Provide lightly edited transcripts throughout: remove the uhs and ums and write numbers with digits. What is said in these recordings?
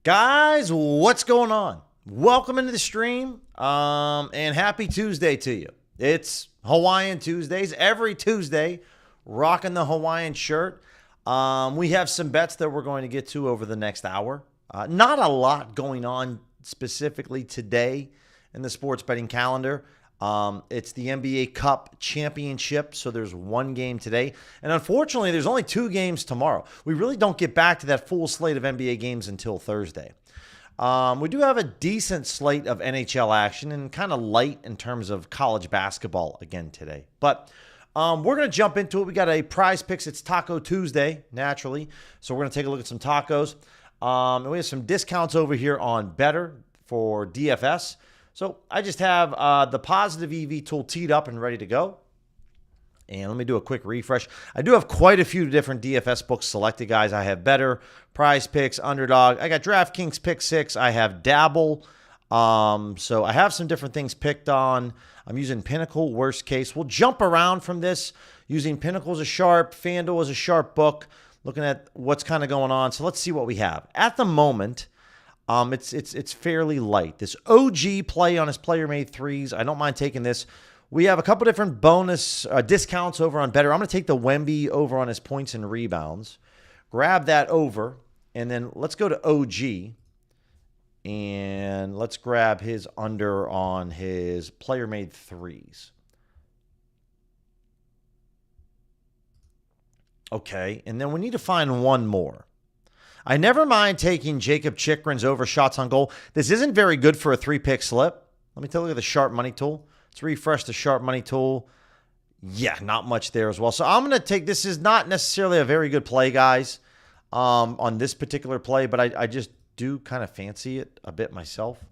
Guys, what's going on? Welcome into the stream, and happy Tuesday to you. It's Hawaiian Tuesdays. Every Tuesday, rocking the Hawaiian shirt. We have some bets that we're going to get to over the next hour. Not a lot going on specifically today in the sports betting calendar. It's the NBA Cup Championship, so there's one game today. And unfortunately, there's only 2 games tomorrow. We really don't get back to that full slate of NBA games until Thursday. We do have a decent slate of NHL action and kind of light in terms of college basketball again today. But we're going to jump into it. We got a PrizePicks. It's Taco Tuesday, naturally. So we're going to take a look at some tacos. And we have some discounts over here on Better for DFS. So I just have the positive EV tool teed up and ready to go. And let me do a quick refresh. I do have quite a few different DFS books selected, guys. I have Better, PrizePicks, Underdog. I got DraftKings Pick 6. I have Dabble. So I have some different things picked on. I'm using Pinnacle, worst case. We'll jump around from this using Pinnacle as a sharp, FanDuel as a sharp book, looking at what's kind of going on. So let's see what we have. At the moment, it's fairly light. This OG play on his player-made threes, I don't mind taking this. We have a couple different bonus discounts over on Better. I'm going to take the Wemby over on his points and rebounds. Grab that over, and then let's go to OG, and let's grab his under on his player-made threes. Okay, and then we need to find one more. I never mind taking Jacob Chikrin's over shots on goal. This isn't very good for a 3-pick slip. Let me take a look at the sharp money tool. Let's refresh the sharp money tool. Yeah, not much there as well. So I'm going to take, this is not necessarily a very good play, guys, on this particular play, but I just do kind of fancy it a bit myself.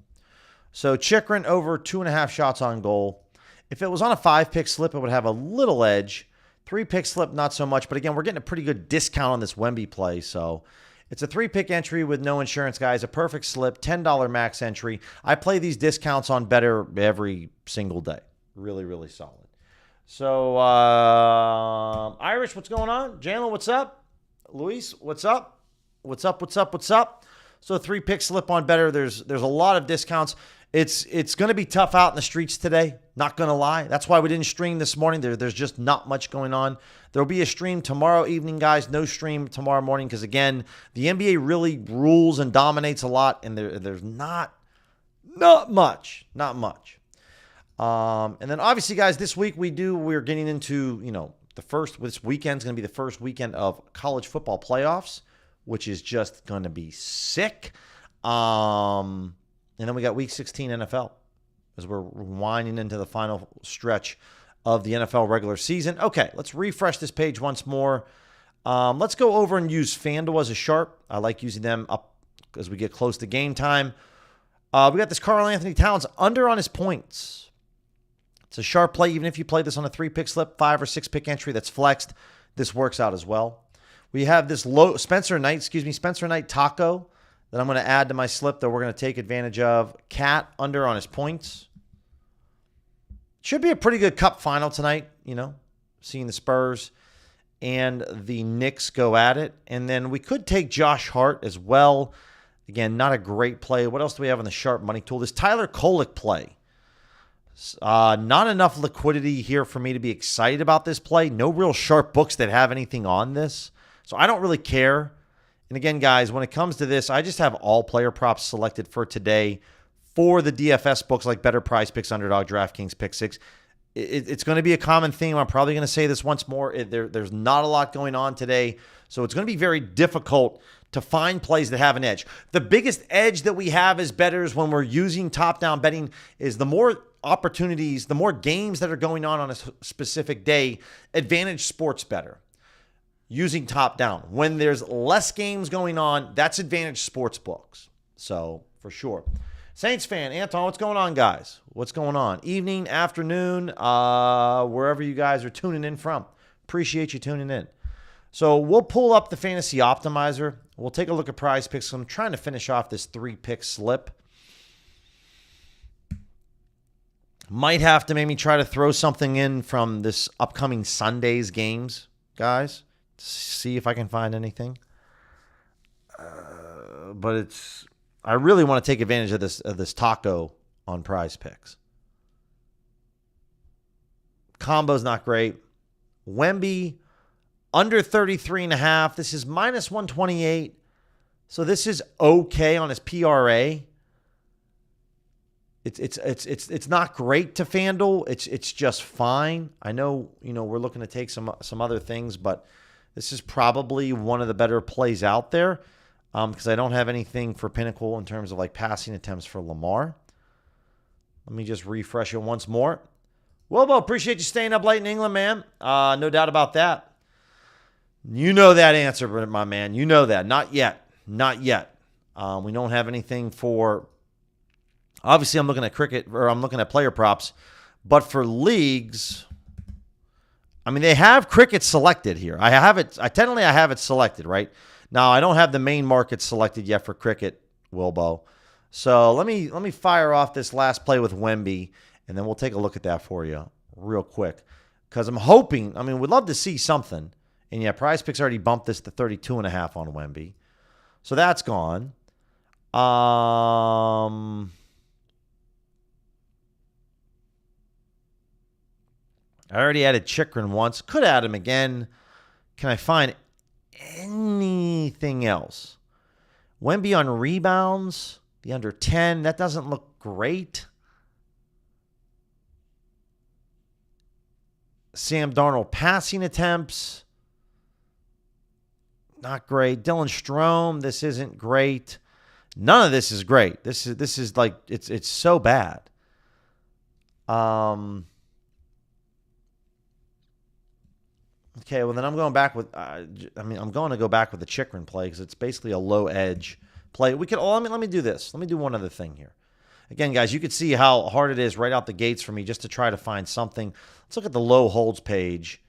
So Chikrin over 2.5 shots on goal. If it was on a 5-pick slip, it would have a little edge. 3-pick slip, not so much. But again, we're getting a pretty good discount on this Wemby play, so it's a 3-pick entry with no insurance, guys. A perfect slip, $10 max entry. I play these discounts on Better every single day. Really, really solid. So, Irish, what's going on? Jalen, what's up? Luis, what's up? What's up, what's up, what's up? So 3-pick slip on Better. There's a lot of discounts. It's going to be tough out in the streets today. Not going to lie. That's why we didn't stream this morning. There's just not much going on. There'll be a stream tomorrow evening, guys. No stream tomorrow morning because, again, the NBA really rules and dominates a lot, and there's not much. Not much. And then, obviously, guys, this week we're getting into, this weekend's going to be the first weekend of college football playoffs, which is just going to be sick. And then we got Week 16 NFL as we're winding into the final stretch of the NFL regular season. Okay, let's refresh this page once more. Let's go over and use FanDuel as a sharp. I like using them up as we get close to game time. We got this Karl Anthony Towns under on his points. It's a sharp play. Even if you play this on a 3-pick slip, 5 or 6-pick entry that's flexed, this works out as well. We have this Spencer Knight taco that I'm going to add to my slip that we're going to take advantage of. Cat under on his points. Should be a pretty good cup final tonight, seeing the Spurs and the Knicks go at it. And then we could take Josh Hart as well. Again, not a great play. What else do we have on the sharp money tool? This Tyler Kolek play. Not enough liquidity here for me to be excited about this play. No real sharp books that have anything on this. So I don't really care. And again, guys, when it comes to this, I just have all player props selected for today for the DFS books like Better, PrizePicks, Underdog, DraftKings, Pick 6. It's going to be a common theme. I'm probably going to say this once more. There's not a lot going on today, so it's going to be very difficult to find plays that have an edge. The biggest edge that we have as bettors when we're using top-down betting is the more opportunities, the more games that are going on a specific day, advantage sports better. Using top down. When there's less games going on, that's advantage sports books. So, for sure. Saints fan, Anton, what's going on, guys? What's going on? Evening, afternoon, wherever you guys are tuning in from. Appreciate you tuning in. So, we'll pull up the Fantasy Optimizer. We'll take a look at PrizePicks. I'm trying to finish off this 3-pick slip. Might have to maybe try to throw something in from this upcoming Sunday's games, guys. See if I can find anything. But it's I really want to take advantage of this taco on PrizePicks. Combo's not great. Wemby, under 33.5. This is minus 128. So this is okay on his PRA. It's not great to FanDuel. It's just fine. I know, we're looking to take some other things, but this is probably one of the better plays out there because I don't have anything for Pinnacle in terms of like passing attempts for Lamar. Let me just refresh it once more. Wilbo, appreciate you staying up late in England, man. No doubt about that. You know that answer, my man. You know that. Not yet. Not yet. We don't have anything for... Obviously, I'm looking at cricket, or I'm looking at player props. But for leagues, I mean, they have cricket selected here. I have it selected, right? Now, I don't have the main market selected yet for cricket, Wilbo. So let me fire off this last play with Wemby, and then we'll take a look at that for you real quick. Because I'm hoping, we'd love to see something. And yeah, PrizePicks already bumped this to 32.5 on Wemby. So that's gone. I already added Chikrin once. Could add him again. Can I find anything else? Wemby on rebounds, the under 10. That doesn't look great. Sam Darnold passing attempts. Not great. Dylan Strome, this isn't great. None of this is great. This is like it's so bad. Okay, well then I'm going back with. I'm going to go back with the Chikrin play because it's basically a low edge play. We could. Oh, let me do this. Let me do one other thing here. Again, guys, you could see how hard it is right out the gates for me just to try to find something. Let's look at the low holds page.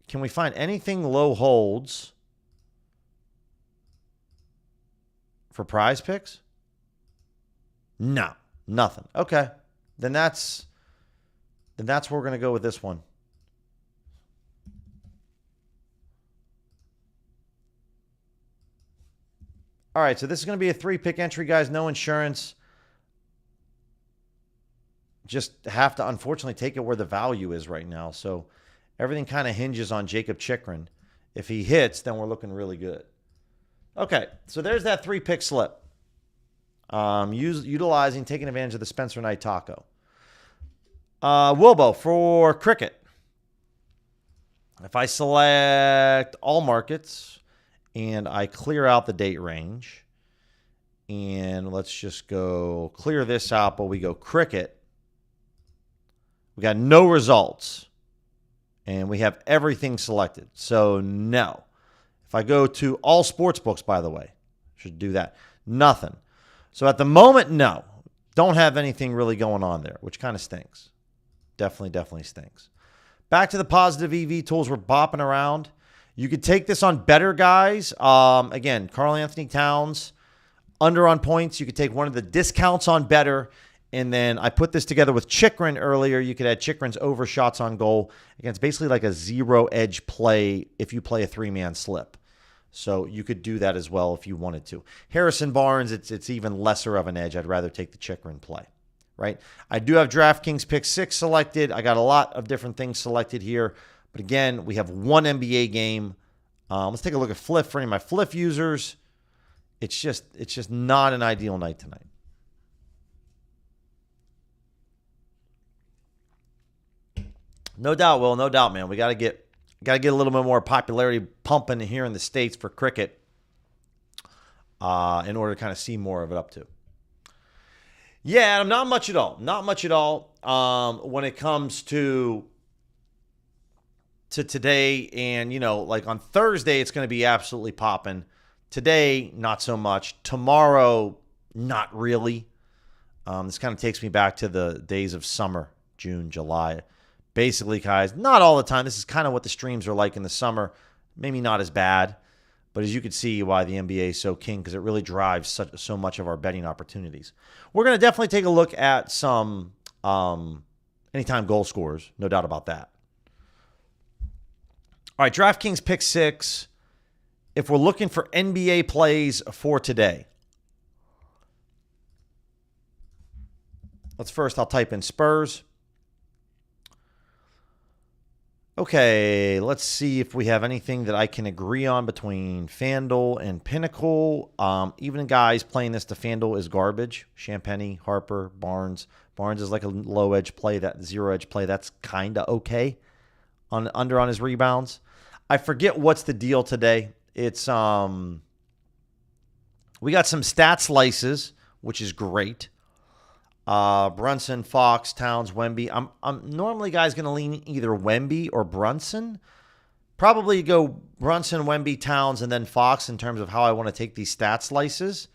Can we find anything low holds for PrizePicks? No, nothing. Okay, then that's where we're going to go with this one. All right, so this is going to be a 3-pick entry, guys. No insurance. Just have to, unfortunately, take it where the value is right now. So everything kind of hinges on Jacob Chikrin. If he hits, then we're looking really good. Okay, so there's that 3-pick slip. Utilizing, taking advantage of the Spencer Knight taco. Wilbo, for cricket. If I select all markets... and I clear out the date range. And let's just go clear this out, but we go cricket. We got no results. And we have everything selected. So no. If I go to all sports books, by the way, should do that. Nothing. So at the moment, no. Don't have anything really going on there, which kind of stinks. Definitely stinks. Back to the positive EV tools. We're bopping around. You could take this on better guys. Again, Karl Anthony Towns, under on points. You could take one of the discounts on better. And then I put this together with Chikrin earlier. You could add Chikrin's over shots on goal. Again, it's basically like a zero edge play if you play a 3-man slip. So you could do that as well if you wanted to. Harrison Barnes, it's even lesser of an edge. I'd rather take the Chikrin play, right? I do have DraftKings pick 6 selected. I got a lot of different things selected here. But again, we have one NBA game. Let's take a look at Fliff for any of my Fliff users. It's just not an ideal night tonight. No doubt, Will. No doubt, man. We got to get a little bit more popularity pumping here in the States for cricket in order to kind of see more of it up to. Yeah, not much at all. Not much at all when it comes to today. And, like on Thursday, it's going to be absolutely popping. Today, not so much. Tomorrow, not really. This kind of takes me back to the days of summer, June, July. Basically, guys, not all the time. This is kind of what the streams are like in the summer. Maybe not as bad. But as you can see why the NBA is so king, because it really drives so much of our betting opportunities. We're going to definitely take a look at some anytime goal scorers. No doubt about that. All right, DraftKings pick 6. If we're looking for NBA plays for today, I'll type in Spurs. Okay, let's see if we have anything that I can agree on between FanDuel and Pinnacle. Even guys playing this to FanDuel is garbage. Champagny, Harper, Barnes. Barnes is like a low edge play, that zero edge play. That's kind of okay on his rebounds. I forget what's the deal today. It's we got some stat slices, which is great. Brunson, Fox, Towns, Wemby. I'm normally guys going to lean either Wemby or Brunson. Probably go Brunson, Wemby, Towns, and then Fox in terms of how I want to take these stat slices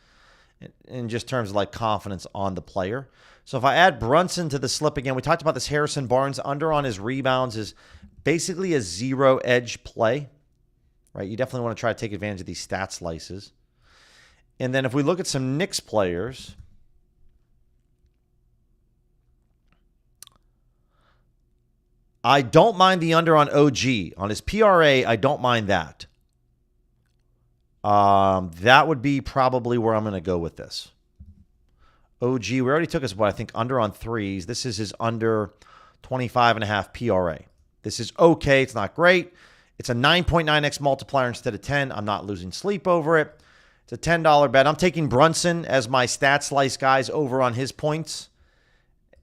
in just terms of like confidence on the player. So if I add Brunson to the slip again, we talked about this Harrison Barnes under on his rebounds is basically a zero edge play, right? You definitely want to try to take advantage of these stat slices. And then if we look at some Knicks players, I don't mind the under on OG. On his PRA, I don't mind that. That would be probably where I'm going to go with this. OG, we already took us, what I think, under on threes. This is his under 25.5 PRA. This is okay. It's not great. It's a 9.9x multiplier instead of 10. I'm not losing sleep over it. It's a $10 bet. I'm taking Brunson as my stat slice guys over on his points.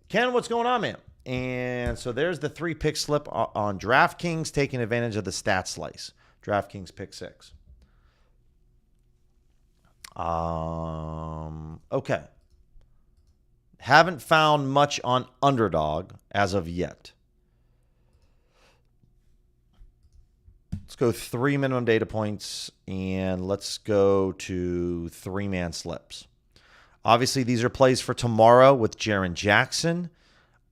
Ken, what's going on, man? And so there's the 3-pick slip on DraftKings, taking advantage of the stat slice. DraftKings pick 6. Okay. Haven't found much on underdog as of yet. Let's go 3 minimum data points, and let's go to 3-man slips. Obviously, these are plays for tomorrow with Jaren Jackson.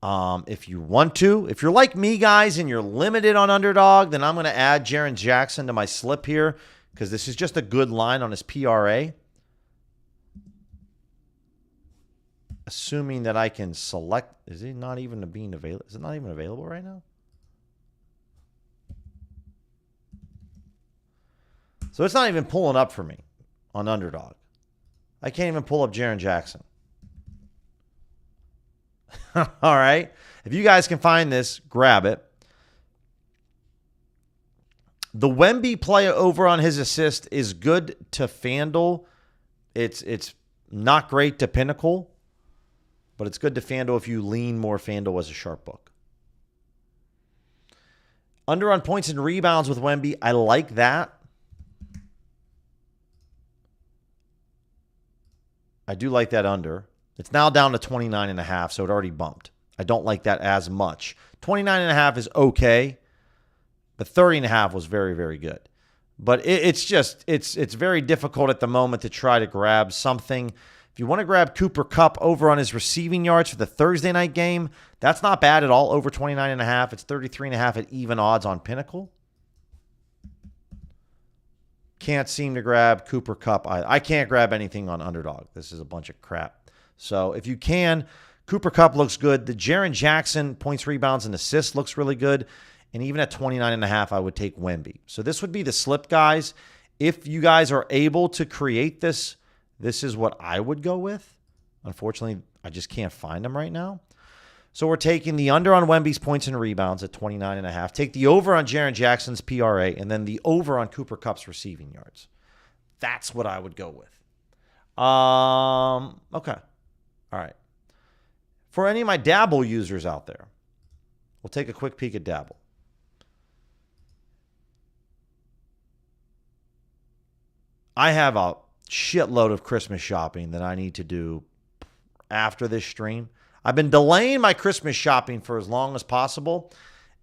If you want to, if you're like me, guys, and you're limited on underdog, then I'm going to add Jaren Jackson to my slip here because this is just a good line on his PRA. Assuming that I can select, is it not even being available? Is it not even available right now? So it's not even pulling up for me on underdog. I can't even pull up Jaren Jackson. All right. If you guys can find this, grab it. The Wemby play over on his assist is good to FanDuel. It's not great to Pinnacle, but it's good to FanDuel if you lean more FanDuel as a sharp book. Under on points and rebounds with Wemby, I like that. I do like that under. It's now down to 29.5, so it already bumped. I don't like that as much. 29.5 is okay, but 30.5 was very, very good. But it's very difficult at the moment to try to grab something. If you want to grab Cooper Kupp over on his receiving yards for the Thursday night game, that's not bad at all, over 29.5. It's 33.5 at even odds on Pinnacle. Can't seem to grab Cooper Kupp. I can't grab anything on underdog. This is a bunch of crap. So if you can, Cooper Kupp looks good. The Jaren Jackson points, rebounds, and assists looks really good. And even at 29.5, I would take Wemby. So this would be the slip, guys. If you guys are able to create this, this is what I would go with. Unfortunately, I just can't find them right now. So we're taking the under on Wemby's points and rebounds at 29.5. Take the over on Jaren Jackson's PRA, and then the over on Cooper Kupp's receiving yards. That's what I would go with. Okay. All right. For any of my Dabble users out there, we'll take a quick peek at Dabble. I have a shitload of Christmas shopping that I need to do after this stream. I've been delaying my Christmas shopping for as long as possible,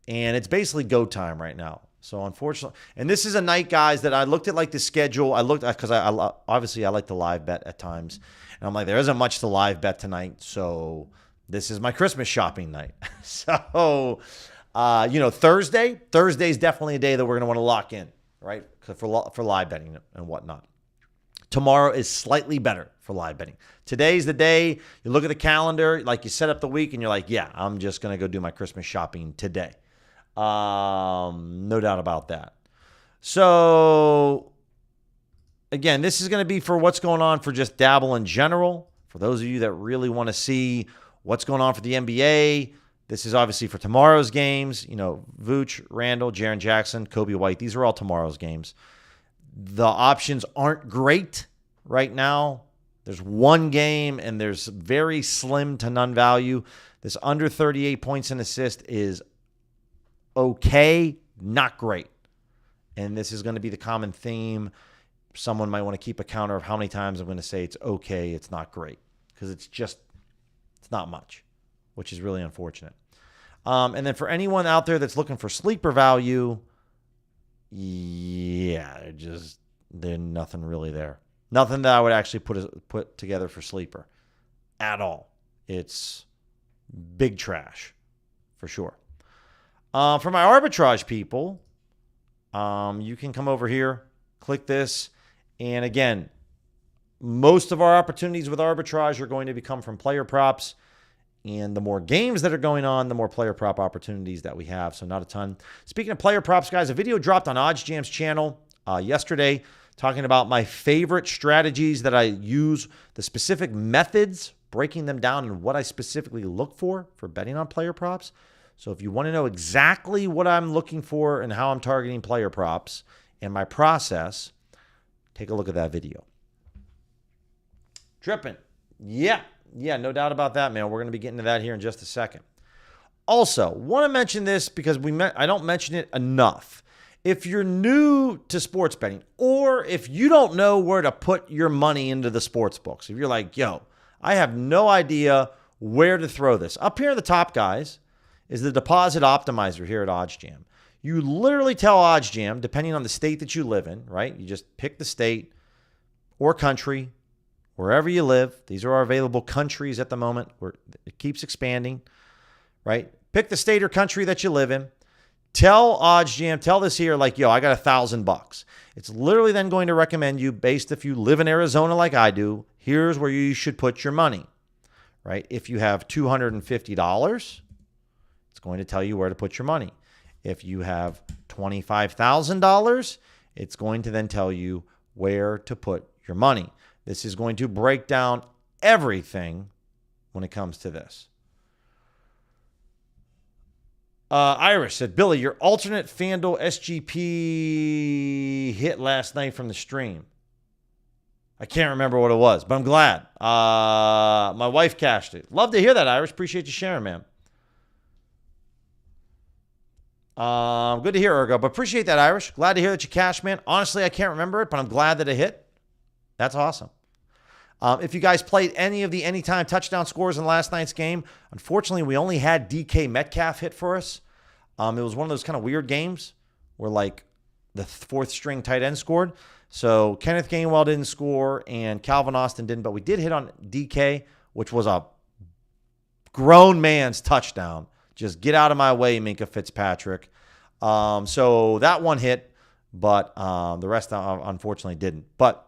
and it's basically go time right now. So unfortunately, and this is a night, guys, that I looked at like the schedule. I looked at, because I obviously I like to live bet at times, and I'm like, there isn't much to live bet tonight, so this is my Christmas shopping night. So, Thursday is definitely a day that we're going to want to lock in, right? For live betting and whatnot. Tomorrow is slightly better for live betting. Today's the day. You look at the calendar, like you set up the week, and you're like, yeah, I'm just going to go do my Christmas shopping today. No doubt about that. So, again, this is going to be for what's going on for just Dabble in general. For those of you that really want to see what's going on for the NBA. This is obviously for tomorrow's games. Vooch, Randall, Jaren Jackson, Kobe White. These are all tomorrow's games. The options aren't great right now. There's one game, and there's very slim to none value. This under 38 points and assist is okay, not great. And this is going to be the common theme. Someone might want to keep a counter of how many times I'm going to say it's okay, it's not great. Because it's not much, which is really unfortunate. And then for anyone out there that's looking for sleeper value, yeah, there's nothing really there. Nothing that I would actually put together for sleeper at all. It's big trash for sure. For my arbitrage people, you can come over here, click this, and again, most of our opportunities with arbitrage are going to come from player props. And the more games that are going on, the more player prop opportunities that we have. So not a ton. Speaking of player props, guys, a video dropped on OddsJam's channel yesterday talking about my favorite strategies that I use, the specific methods, breaking them down, and what I specifically look for betting on player props. So if you want to know exactly what I'm looking for and how I'm targeting player props and my process, take a look at that video. Tripping. Yeah, no doubt about that, man. We're going to be getting to that here in just a second. Also, want to mention this because I don't mention it enough. If you're new to sports betting, or if you don't know where to put your money into the sports books, if you're like, yo, I have no idea where to throw this. Up here at the top, guys, is the deposit optimizer here at OddsJam. You literally tell OddsJam, depending on the state that you live in, right? You just pick the state or country, wherever you live. These are our available countries at the moment. It keeps expanding, right? Pick the state or country that you live in. Tell OddsJam, tell this here, like, yo, I got $1,000. It's literally then going to recommend you, based if you live in Arizona like I do, here's where you should put your money, right? If you have $250, it's going to tell you where to put your money. If you have $25,000, it's going to then tell you where to put your money. This is going to break down everything when it comes to this. Irish said, Billy, your alternate FanDuel SGP hit last night from the stream. I can't remember what it was, but I'm glad. My wife cashed it. Love to hear that, Irish. Appreciate you sharing, man. Good to hear, Ergo, but appreciate that, Irish. Glad to hear that you cashed, man. Honestly, I can't remember it, but I'm glad that it hit. That's awesome. If you guys played any of the anytime touchdown scores in last night's game, unfortunately, we only had DK Metcalf hit for us. It was one of those kind of weird games where, like, the fourth string tight end scored. So Kenneth Gainwell didn't score and Calvin Austin didn't, but we did hit on DK, which was a grown man's touchdown. Just get out of my way, Minkah Fitzpatrick. So that one hit, but the rest unfortunately didn't. But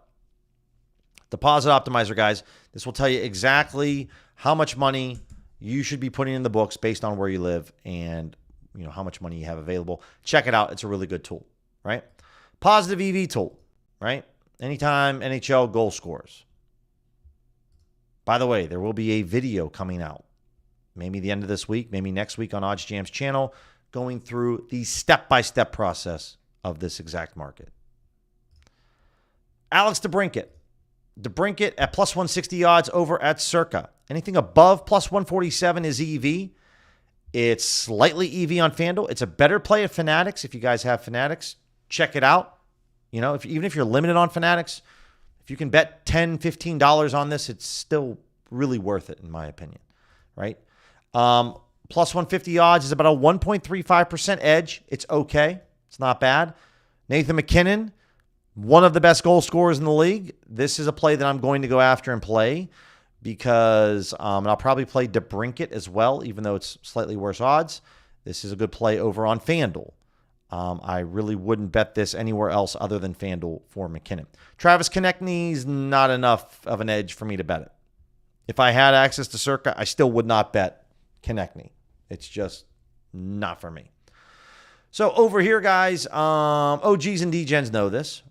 Deposit Optimizer, guys, this will tell you exactly how much money you should be putting in the books based on where you live and how much money you have available. Check it out. It's a really good tool, right? Positive EV tool, right? Anytime NHL goal scores. By the way, there will be a video coming out, maybe the end of this week, maybe next week on OddsJam's channel, going through the step-by-step process of this exact market. Alex DeBrinket. DeBrinket at plus 160 odds over at Circa. Anything above plus 147 is EV. It's slightly EV on FanDuel. It's a better play at Fanatics. If you guys have Fanatics, check it out. Even if you're limited on Fanatics, if you can bet $10, $15 on this, it's still really worth it, in my opinion, right? Plus 150 odds is about a 1.35% edge. It's okay. It's not bad. Nathan McKinnon, one of the best goal scorers in the league. This is a play that I'm going to go after and play because I'll probably play DeBrinket as well, even though it's slightly worse odds. This is a good play over on FanDuel. I really wouldn't bet this anywhere else other than FanDuel for McKinnon. Travis Konechny's not enough of an edge for me to bet it. If I had access to Circa, I still would not bet Konechny. It's just not for me. So over here, guys, OGs and DGens know this.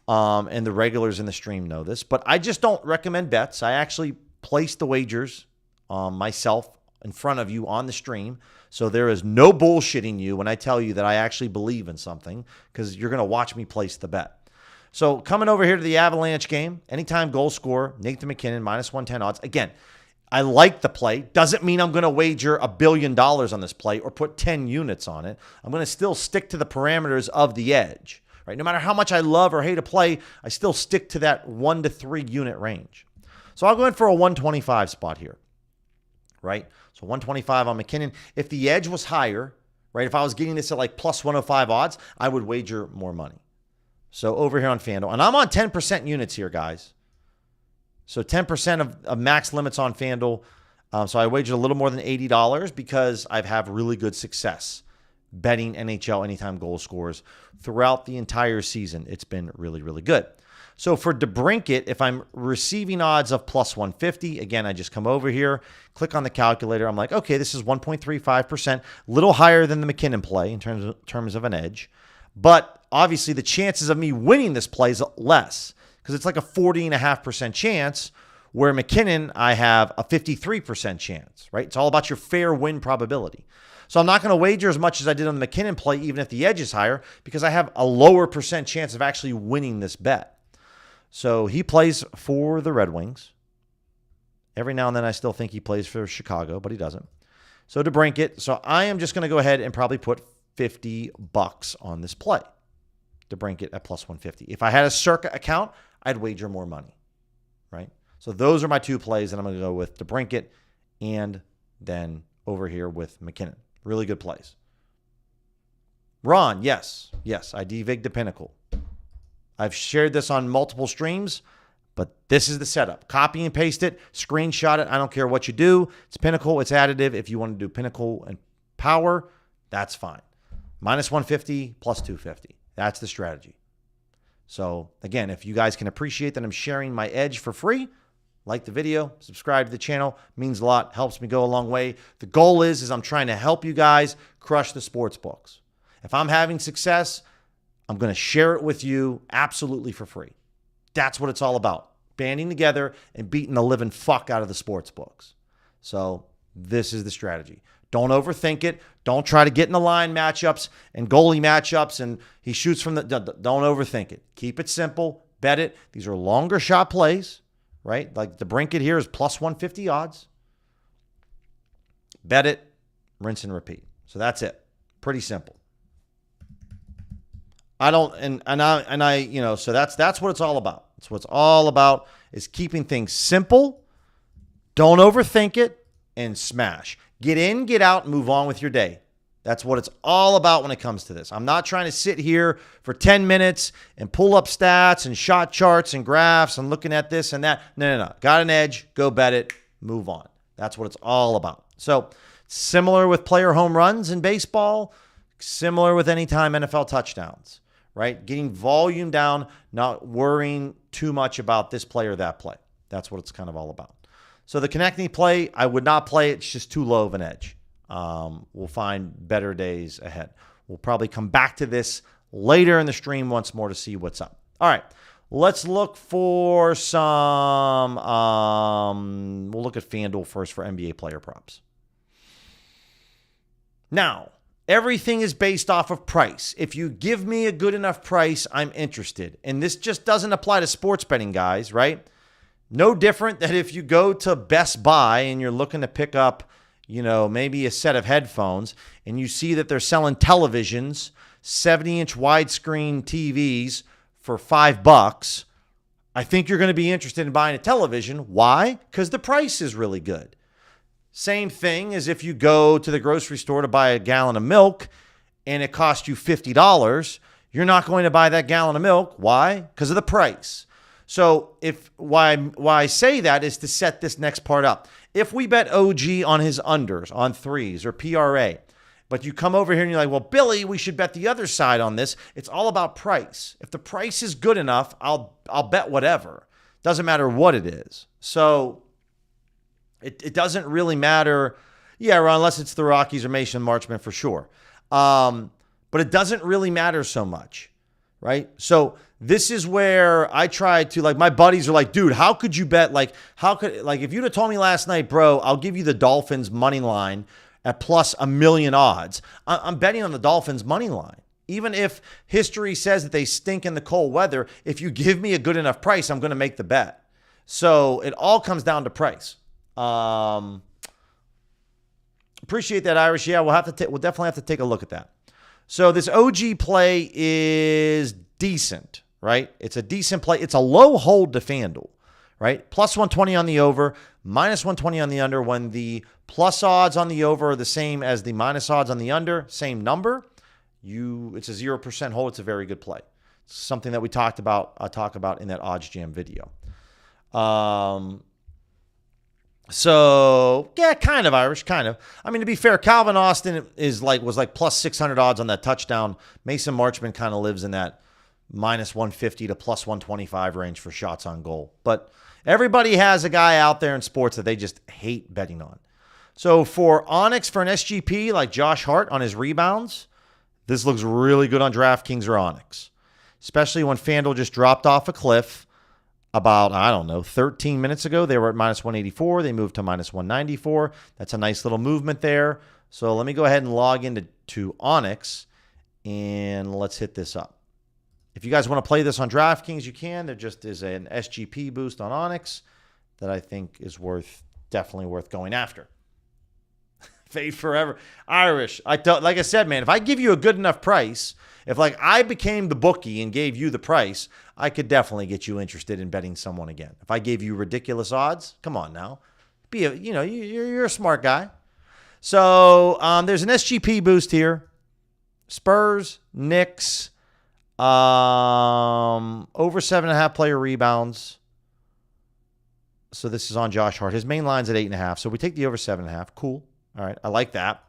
And the regulars in the stream know this, but I just don't recommend bets. I actually place the wagers myself in front of you on the stream. So there is no bullshitting you when I tell you that I actually believe in something, because you're going to watch me place the bet. So coming over here to the Avalanche game, anytime goal scorer, Nathan MacKinnon, minus 110 odds. Again, I like the play. Doesn't mean I'm going to wager $1 billion on this play or put 10 units on it. I'm going to still stick to the parameters of the edge, right? No matter how much I love or hate a play, I still stick to that 1 to 3 unit range. So I'll go in for a 125 spot here, right? So 125 on MacKinnon. If the edge was higher, right? If I was getting this at like plus 105 odds, I would wager more money. So over here on FanDuel, and I'm on 10% units here, guys. So 10% of max limits on FanDuel. So I wagered a little more than $80 because I've had really good success betting NHL anytime goal scores throughout the entire season. It's been really, really good. So for DeBrincat, if I'm receiving odds of plus 150, again, I just come over here, click on the calculator. I'm like, okay, this is 1.35%, a little higher than the MacKinnon play in terms of an edge. But obviously the chances of me winning this play is less, because it's like a 40.5% chance, where MacKinnon, I have a 53% chance, right? It's all about your fair win probability. So I'm not going to wager as much as I did on the MacKinnon play, even if the edge is higher, because I have a lower percent chance of actually winning this bet. So he plays for the Red Wings. Every now and then I still think he plays for Chicago, but he doesn't. So DeBrincat. So I am just going to go ahead and probably put $50 on this play. DeBrincat at plus 150. If I had a Circa account, I'd wager more money, right? So those are my two plays, and I'm going to go with DeBrincat and then over here with MacKinnon. Really good plays. Ron, yes, I devigged the Pinnacle. I've shared this on multiple streams, but this is the setup. Copy and paste it, screenshot it. I don't care what you do. It's Pinnacle, it's additive. If you want to do Pinnacle and Power, that's fine. Minus 150, plus 250. That's the strategy. So again, if you guys can appreciate that I'm sharing my edge for free, like the video, subscribe to the channel, means a lot, helps me go a long way. The goal is I'm trying to help you guys crush the sports books. If I'm having success, I'm going to share it with you absolutely for free. That's what it's all about. Banding together and beating the living fuck out of the sports books. So this is the strategy. Don't overthink it. Don't try to get in the line matchups and goalie matchups and he shoots from the... Don't overthink it. Keep it simple. Bet it. These are longer shot plays, right? Like the DeBrincat here is plus 150 odds. Bet it, rinse and repeat. So that's it. Pretty simple. So that's what it's all about. That's what it's all about, is keeping things simple. Don't overthink it and smash. Get in, get out, and move on with your day. That's what it's all about when it comes to this. I'm not trying to sit here for 10 minutes and pull up stats and shot charts and graphs and looking at this and that. No. Got an edge, go bet it, move on. That's what it's all about. So similar with player home runs in baseball, similar with anytime NFL touchdowns, right? Getting volume down, not worrying too much about this play or that play. That's what it's kind of all about. So the Konechny play, I would not play it. It's just too low of an edge. We'll find better days ahead. We'll probably come back to this later in the stream once more to see what's up. All right, let's look for some, we'll look at FanDuel first for NBA player props. Now, everything is based off of price. If you give me a good enough price, I'm interested. And this just doesn't apply to sports betting, guys, right? No different than if you go to Best Buy and you're looking to pick up, maybe a set of headphones, and you see that they're selling televisions, 70-inch widescreen TVs for $5. I think you're going to be interested in buying a television. Why? Because the price is really good. Same thing as if you go to the grocery store to buy a gallon of milk and it costs you $50. You're not going to buy that gallon of milk. Why? Because of the price. So why I say that is to set this next part up. If we bet OG on his unders, on threes or PRA, but you come over here and you're like, well, Billy, we should bet the other side on this. It's all about price. If the price is good enough, I'll bet whatever. Doesn't matter what it is. So it doesn't really matter. Yeah, unless it's the Rockies or Mason Marchment for sure. But it doesn't really matter so much, right? So This is where I try to, like, my buddies are like, dude, how could you bet? Like, if you'd have told me last night, bro, I'll give you the Dolphins money line at plus 1,000,000 odds. I'm betting on the Dolphins money line. Even if history says that they stink in the cold weather, if you give me a good enough price, I'm going to make the bet. So it all comes down to price. Appreciate that, Irish. Yeah, we'll definitely have to take a look at that. So this OG play is decent, right? It's a decent play. It's a low hold to FanDuel, right? Plus 120 on the over, minus 120 on the under. When the plus odds on the over are the same as the minus odds on the under, same number, it's a 0% hold. It's a very good play. It's something that we talk about in that odds jam video. So yeah, kind of, Irish, kind of. I mean, to be fair, Calvin Austin was like plus 600 odds on that touchdown. Mason Marchman kind of lives in that minus 150 to plus 125 range for shots on goal. But everybody has a guy out there in sports that they just hate betting on. So for Onyx, for an SGP like Josh Hart on his rebounds, this looks really good on DraftKings or Onyx, especially when FanDuel just dropped off a cliff. About, 13 minutes ago, they were at minus 184. They moved to minus 194. That's a nice little movement there. So let me go ahead and log into Onyx, and let's hit this up. If you guys want to play this on DraftKings, you can. There just is an SGP boost on Onyx that I think is definitely worth going after. Fade forever. Irish. Like I said, man, if I give you a good enough price, if like I became the bookie and gave you the price, I could definitely get you interested in betting someone again. If I gave you ridiculous odds, come on now. You're a smart guy. So there's an SGP boost here. Spurs, Knicks, over 7.5 player rebounds. So this is on Josh Hart. His main line's at 8.5. So we take the over 7.5. Cool. All right. I like that.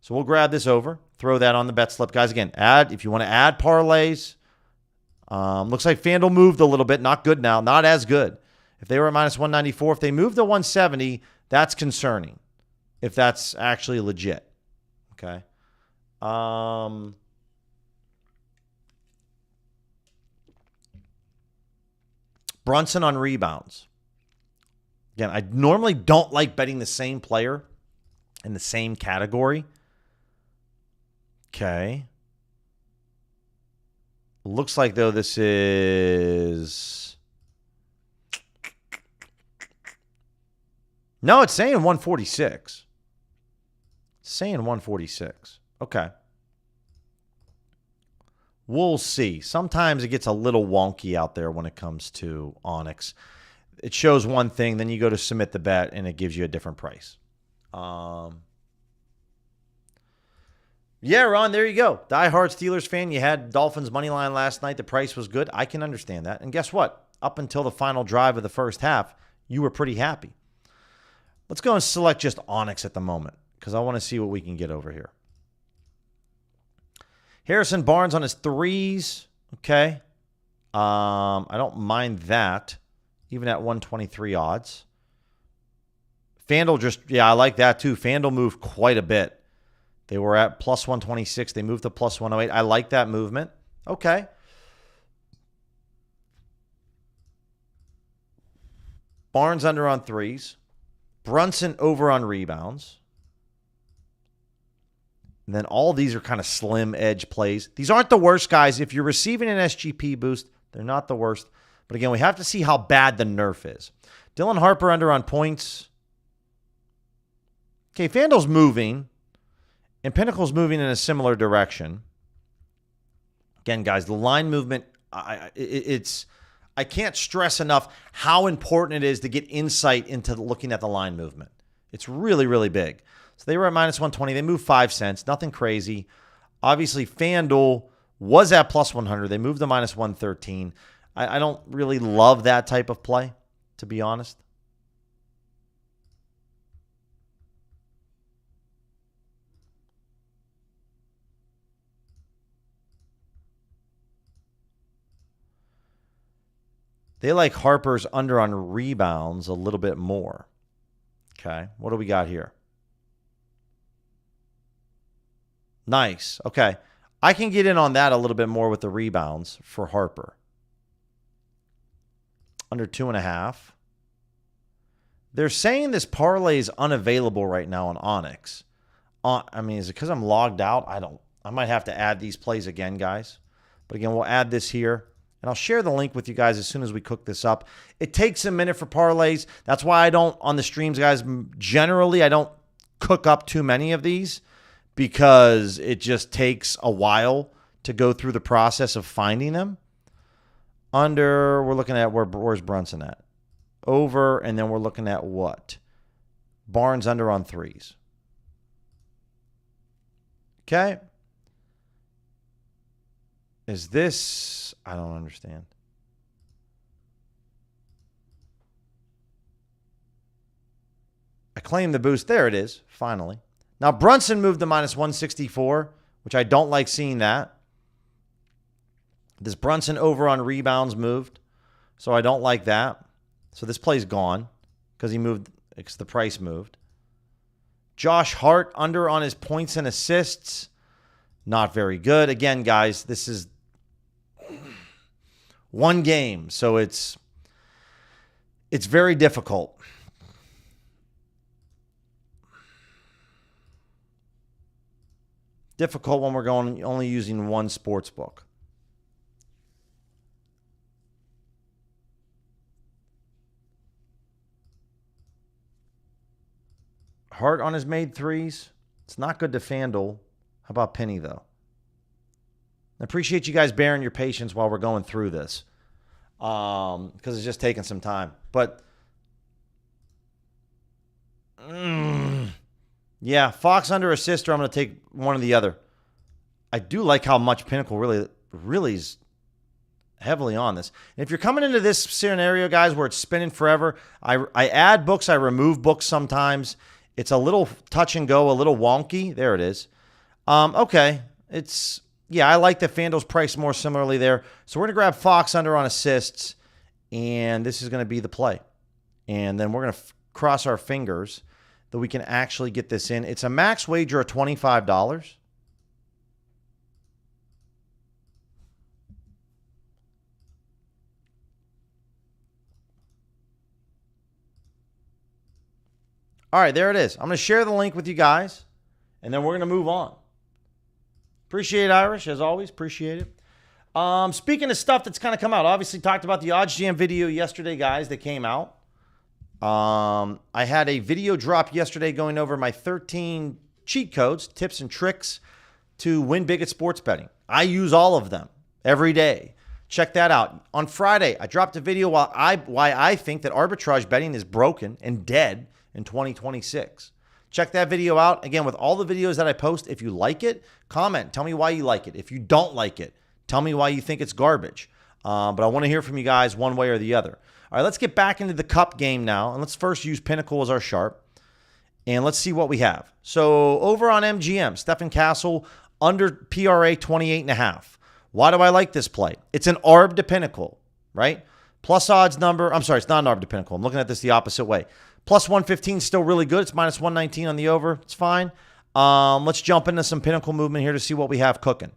So we'll grab this over, throw that on the bet slip. Guys, again, if you want to add parlays. Looks like FanDuel moved a little bit. Not good now. Not as good. If they were at minus 194, if they moved to 170, that's concerning. If that's actually legit. Okay. Brunson on rebounds. Again, I normally don't like betting the same player in the same category. Okay. Looks like, though, this is... No, it's saying 146. It's saying 146. Okay. We'll see. Sometimes it gets a little wonky out there when it comes to Onyx. It shows one thing, then you go to submit the bet, and it gives you a different price. Yeah, Ron, there you go. Die-hard Steelers fan. You had Dolphins money line last night. The price was good. I can understand that. And guess what? Up until the final drive of the first half, you were pretty happy. Let's go and select just Onyx at the moment because I want to see what we can get over here. Harrison Barnes on his threes. Okay. I don't mind that, even at 123 odds. FanDuel I like that too. FanDuel moved quite a bit. They were at plus 126. They moved to plus 108. I like that movement. Okay. Barnes under on threes. Brunson over on rebounds. And then all these are kind of slim edge plays. These aren't the worst, guys. If you're receiving an SGP boost, they're not the worst. But again, we have to see how bad the nerf is. Dylan Harper under on points. Okay, FanDuel's moving. And Pinnacle's moving in a similar direction. Again, guys, the line movement, I can't stress enough how important it is to get insight into looking at the line movement. It's really, really big. So they were at minus 120. They moved 5 cents. Nothing crazy. Obviously, FanDuel was at plus 100. They moved to minus 113. I don't really love that type of play, to be honest. They like Harper's under on rebounds a little bit more. Okay, what do we got here? Nice. Okay, I can get in on that a little bit more with the rebounds for Harper. under 2.5. They're saying this parlay is unavailable right now on Onyx. I mean, is it because I'm logged out? I might have to add these plays again, guys. But again, we'll add this here. And I'll share the link with you guys as soon as we cook this up. It takes a minute for parlays. That's why I don't, on the streams, guys, generally I don't cook up too many of these because it just takes a while to go through the process of finding them. We're looking at, where's Brunson at? Over, and then we're looking at what? Barnes under on 3s. Okay. Is this, I don't understand. I claim the boost. There it is, finally. Now, Brunson moved to minus 164, which I don't like seeing that. This Brunson over on rebounds moved, so I don't like that. So this play's gone because the price moved. Josh Hart under on his points and assists. Not very good. Again, guys, this is one game, so it's very difficult. Difficult when we're only using one sports book. Hart on his made 3s. It's not good to FanDuel. How about Penny, though? I appreciate you guys bearing your patience while we're going through this because it's just taking some time. But, yeah, Fox under assist, or I'm going to take one or the other. I do like how much Pinnacle really is heavily on this. And if you're coming into this scenario, guys, where it's spinning forever, I add books, I remove books sometimes. It's a little touch and go, a little wonky. There it is. Okay. I like the FanDuel's price more similarly there. So we're going to grab Fox under on assists, and this is going to be the play. And then we're going to cross our fingers that we can actually get this in. It's a max wager of $25. All right, there it is. I'm going to share the link with you guys, and then we're going to move on. Appreciate Irish, as always. Appreciate it. Speaking of stuff that's kind of come out, obviously talked about the Odds Jam video yesterday, guys, that came out. I had a video drop yesterday going over my 13 cheat codes, tips and tricks to win big at sports betting. I use all of them every day. Check that out. On Friday, I dropped a video why I think that arbitrage betting is broken and dead in 2026. Check that video out. Again, with all the videos that I post, if you like it, comment. Tell me why you like it. If you don't like it, tell me why you think it's garbage. But I want to hear from you guys one way or the other. All right, let's get back into the cup game now. And let's first use Pinnacle as our sharp. And let's see what we have. So over on MGM, Stephen Castle under PRA 28.5. Why do I like this play? It's an ARB to Pinnacle, right? Plus odds number. I'm sorry, it's not an ARB to Pinnacle. I'm looking at this the opposite way. Plus 115 is still really good. It's minus 119 on the over. It's fine. Let's jump into some Pinnacle movement here to see what we have cooking.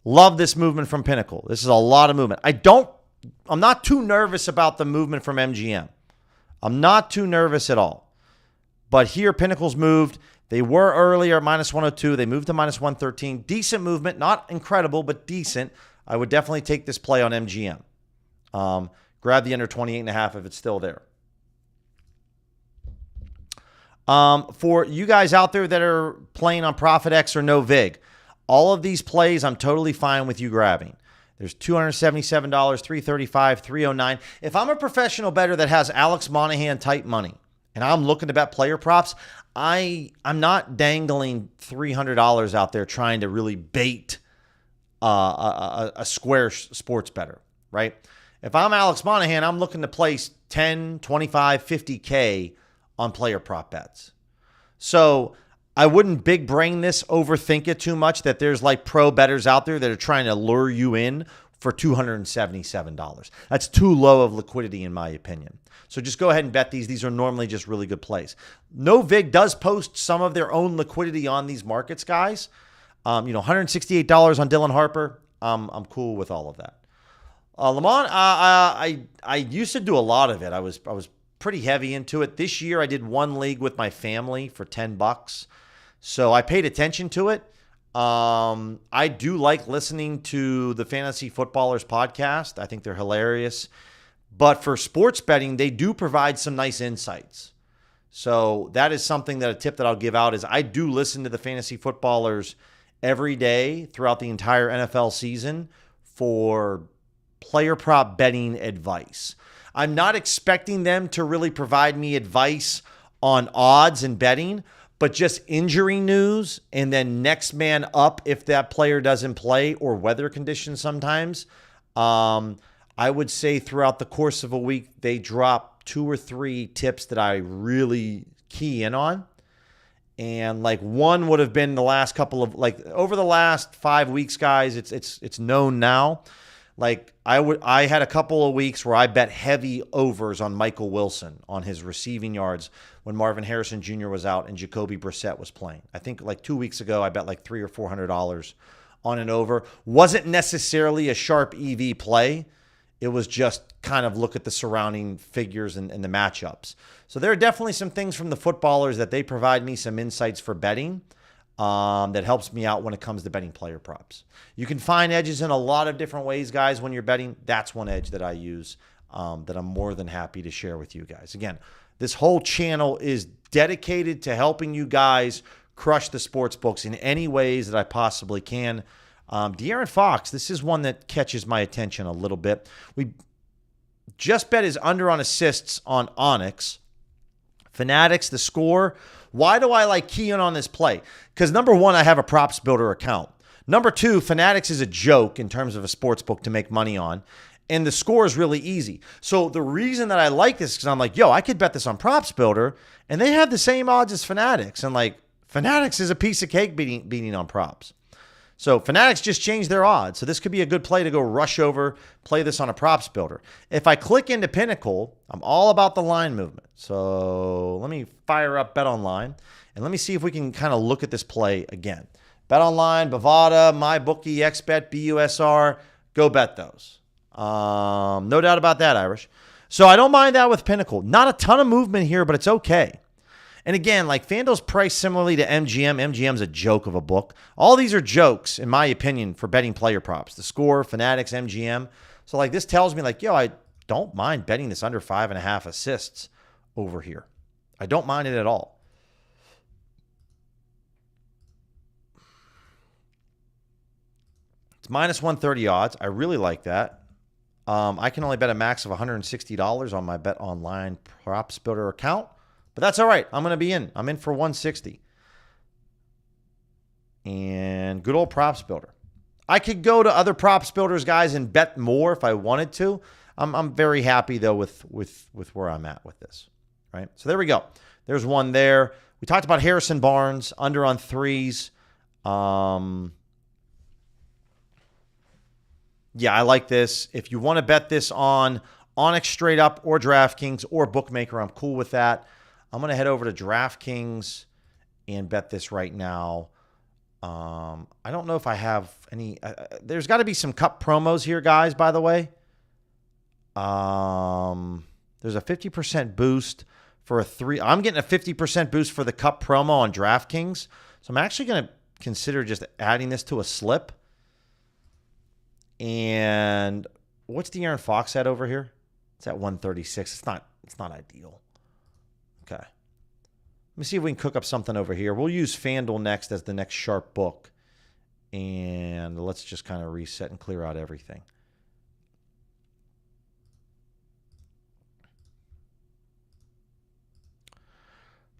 Love this movement from Pinnacle. This is a lot of movement. I'm not too nervous about the movement from MGM. I'm not too nervous at all. But here, Pinnacle's moved. They were earlier at minus 102. They moved to minus 113. Decent movement. Not incredible, but decent. I would definitely take this play on MGM. Grab the under 28.5 if it's still there. For you guys out there that are playing on ProfitX or no vig, all of these plays I'm totally fine with you grabbing. There's $277, $335, $309. If I'm a professional bettor that has Alex Monahan type money and I'm looking to bet player props, I'm not dangling $300 out there trying to really bait a square sports bettor, right? If I'm Alex Monahan, I'm looking to place 10, 25, 50K on player prop bets. So I wouldn't big brain this, overthink it too much, that there's like pro bettors out there that are trying to lure you in for $277. That's too low of liquidity in my opinion. So just go ahead and bet these. These are normally just really good plays. No Vig does post some of their own liquidity on these markets, guys. $168 on Dylan Harper. I'm cool with all of that. Lamont, I used to do a lot of it. I was pretty heavy into it. This year I did one league with my family for $10. So I paid attention to it. I do like listening to the Fantasy Footballers podcast. I think they're hilarious. But for sports betting, they do provide some nice insights. So that is something that a tip that I'll give out is I do listen to the Fantasy Footballers every day throughout the entire NFL season for player prop betting advice. I'm not expecting them to really provide me advice on odds and betting, but just injury news and then next man up if that player doesn't play or weather conditions sometimes. I would say throughout the course of a week, they drop 2 or 3 tips that I really key in on. And like one would have been the last couple of over the last 5 weeks, guys, it's known now. Like I had a couple of weeks where I bet heavy overs on Michael Wilson on his receiving yards when Marvin Harrison Jr. was out and Jacoby Brissett was playing. I think like 2 weeks ago, I bet like $300 or $400 on an over. Wasn't necessarily a sharp EV play. It was just kind of look at the surrounding figures and the matchups. So there are definitely some things from the footballers that they provide me some insights for betting that helps me out when it comes to betting player props. You can find edges in a lot of different ways, guys, when you're betting. That's one edge that I use that I'm more than happy to share with you guys. Again, this whole channel is dedicated to helping you guys crush the sports books in any ways that I possibly can. De'Aaron Fox, this is one that catches my attention a little bit. We just bet his under on assists on Onyx. Fanatics, the score. Why do I like keying on this play? Because number one, I have a props builder account. Number two, Fanatics is a joke in terms of a sports book to make money on. And the score is really easy. So the reason that I like this is because I'm like, I could bet this on props builder. And they have the same odds as Fanatics. And like, Fanatics is a piece of cake beating on props. So Fanatics just changed their odds. So this could be a good play to go rush over, play this on a props builder. If I click into Pinnacle, I'm all about the line movement. So let me fire up BetOnline and let me see if we can kind of look at this play again. BetOnline, Bovada, MyBookie, XBet, BUSR, go bet those. No doubt about that, Irish. So I don't mind that with Pinnacle. Not a ton of movement here, but it's okay. And again, like FanDuel's priced similarly to MGM. MGM's a joke of a book. All these are jokes, in my opinion, for betting player props. The Score, Fanatics, MGM. So like this tells me like, I don't mind betting this under 5.5 assists over here. I don't mind it at all. It's minus 130 odds. I really like that. I can only bet a max of $160 on my BetOnline props builder account. But that's all right. I'm going to be in. I'm in for 160. And good old props builder. I could go to other props builders, guys, and bet more if I wanted to. I'm very happy, though, with where I'm at with this. Right? So there we go. There's one there. We talked about Harrison Barnes, under on threes. Yeah, I like this. If you want to bet this on Onyx straight up or DraftKings or Bookmaker, I'm cool with that. I'm going to head over to DraftKings and bet this right now. I don't know if I have any. There's got to be some cup promos here, guys, by the way. There's a 50% boost for a 3. I'm getting a 50% boost for the cup promo on DraftKings. So I'm actually going to consider just adding this to a slip. And what's De'Aaron Fox at over here? It's at 136. It's not ideal. Okay. Let me see if we can cook up something over here. We'll use FanDuel next as the next sharp book. And let's just kind of reset and clear out everything.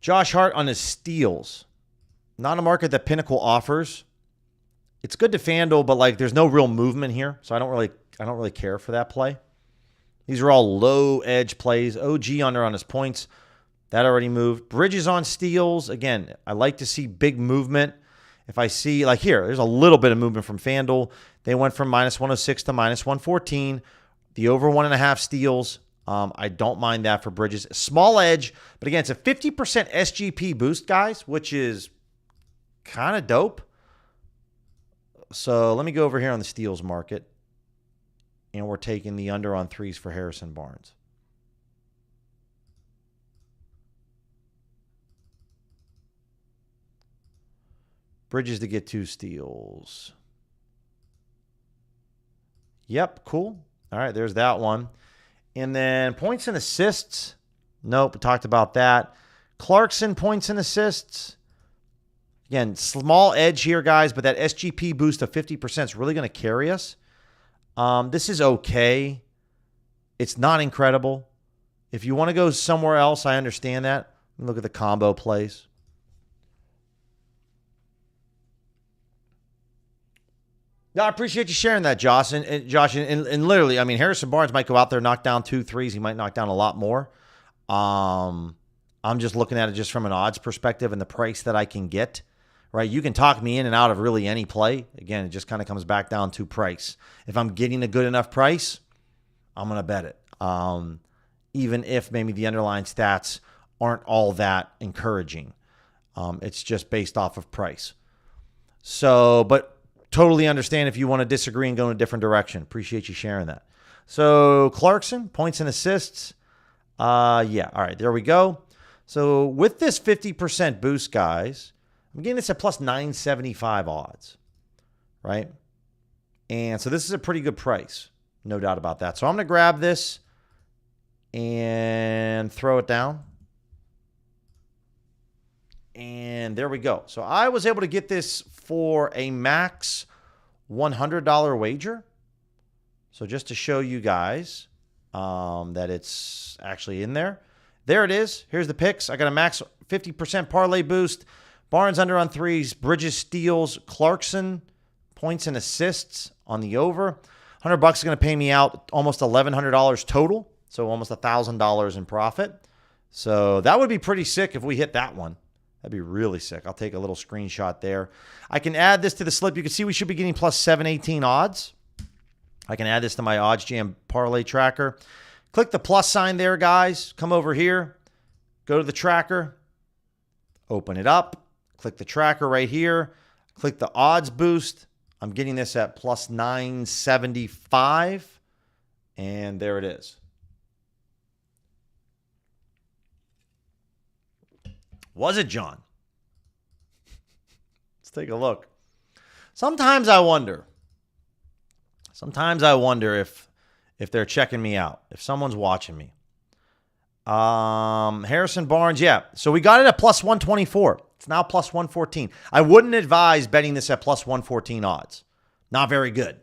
Josh Hart on his steals. Not a market that Pinnacle offers. It's good to FanDuel, but like there's no real movement here. So I don't really care for that play. These are all low edge plays. OG under on his points. That already moved. Bridges on steals. Again, I like to see big movement. If I see, like here, there's a little bit of movement from FanDuel. They went from minus 106 to minus 114. The over 1.5 steals. I don't mind that for Bridges. Small edge, but again, it's a 50% SGP boost, guys, which is kind of dope. So let me go over here on the steals market. And we're taking the under on threes for Harrison Barnes. Bridges to get 2 steals. Yep, cool. All right, there's that one. And then points and assists. Nope, we talked about that. Clarkson, points and assists. Again, small edge here, guys, but that SGP boost of 50% is really going to carry us. This is okay. It's not incredible. If you want to go somewhere else, I understand that. Look at the combo plays. No, I appreciate you sharing that, Josh. And Josh, and literally, I mean, Harrison Barnes might go out there, knock down 2 threes. He might knock down a lot more. I'm just looking at it just from an odds perspective and the price that I can get. Right? You can talk me in and out of really any play. Again, it just kind of comes back down to price. If I'm getting a good enough price, I'm going to bet it. Even if maybe the underlying stats aren't all that encouraging. It's just based off of price. So, but totally understand if you want to disagree and go in a different direction. Appreciate you sharing that. So Clarkson, points and assists. Yeah, all right, there we go. So with this 50% boost, guys, I'm getting this at plus 975 odds, right? And so this is a pretty good price, no doubt about that. So I'm going to grab this and throw it down. And there we go. So I was able to get this for a max $100 wager. So just to show you guys that it's actually in there. There it is. Here's the picks. I got a max 50% parlay boost. Barnes under on threes. Bridges steals. Clarkson points and assists on the over. $100 is going to pay me out almost $1,100 total. So almost $1,000 in profit. So that would be pretty sick if we hit that one. That'd be really sick. I'll take a little screenshot there. I can add this to the slip. You can see we should be getting plus 718 odds. I can add this to my Odds Jam parlay tracker. Click the plus sign there, guys. Come over here. Go to the tracker. Open it up. Click the tracker right here. Click the odds boost. I'm getting this at plus 975. And there it is. Was it, John? Let's take a look. Sometimes I wonder if they're checking me out, if someone's watching me. Harrison Barnes, yeah. So we got it at plus 124. It's now plus 114. I wouldn't advise betting this at plus 114 odds. Not very good.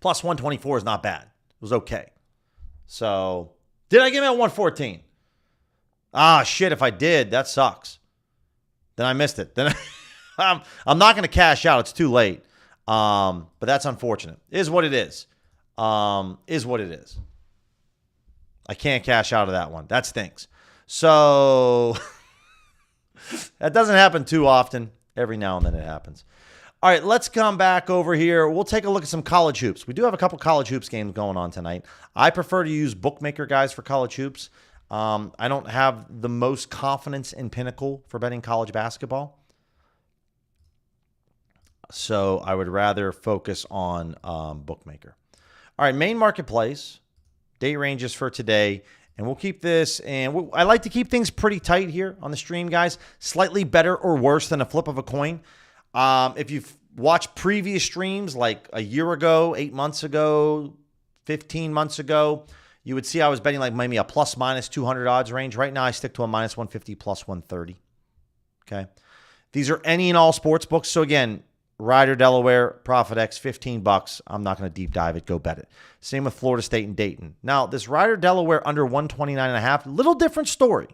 Plus 124 is not bad. It was okay. So, did I get him at 114? Ah, shit, if I did, that sucks. Then I missed it. Then I'm not going to cash out. It's too late. But that's unfortunate. Is what it is. Is what it is. I can't cash out of that one. That stinks. So that doesn't happen too often. Every now and then it happens. All right, let's come back over here. We'll take a look at some college hoops. We do have a couple college hoops games going on tonight. I prefer to use bookmaker guys for college hoops. I don't have the most confidence in Pinnacle for betting college basketball. So I would rather focus on bookmaker. All right, main marketplace, date ranges for today. And we'll keep this, and I like to keep things pretty tight here on the stream, guys. Slightly better or worse than a flip of a coin. If you've watched previous streams like a year ago, 8 months ago, 15 months ago, you would see I was betting like maybe a plus minus 200 odds range. Right now, I stick to a minus 150, plus 130. Okay. These are any and all sports books. So again, Ryder, Delaware, Profit X, $15. I'm not going to deep dive it. Go bet it. Same with Florida State and Dayton. Now, this Ryder, Delaware under 129.5, little different story.